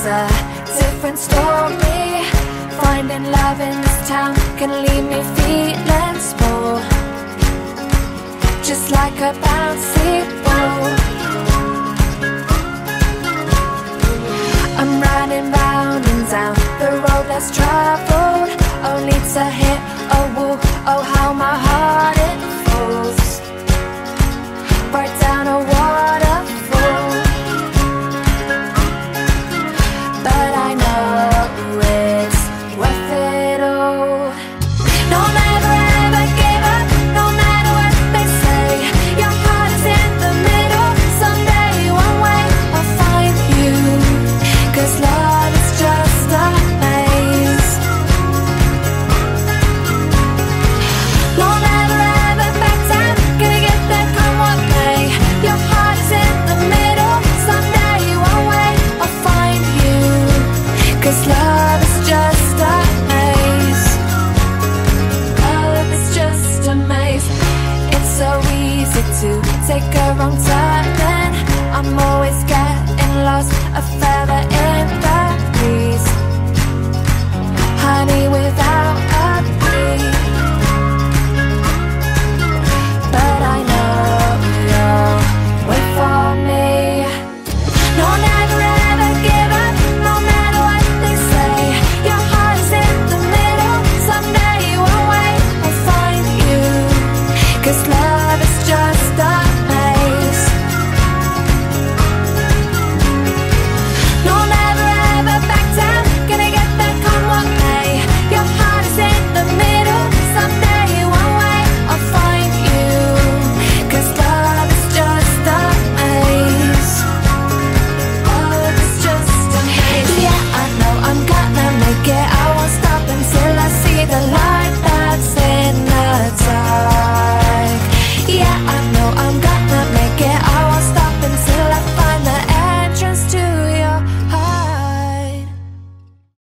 a different story. Finding love in this town can leave me feeling small, just like a bouncy ball. I'm running round and down the road less traveled, only to hit a wall. Oh, how my heart it falls right down a waterfall. But I know it's worth it all. No, never ever give up, no matter what they say. Your heart is in the middle, someday one way I'll find you. 'Cause love is just a maze. No, never ever back down, gonna get there come what may. Your heart is in the middle, someday one way I'll find you. 'Cause love is just a maze. Love is just a maze. It's so easy to take a wrong turn, and I'm always getting lost, a feather in the breeze. Honey, without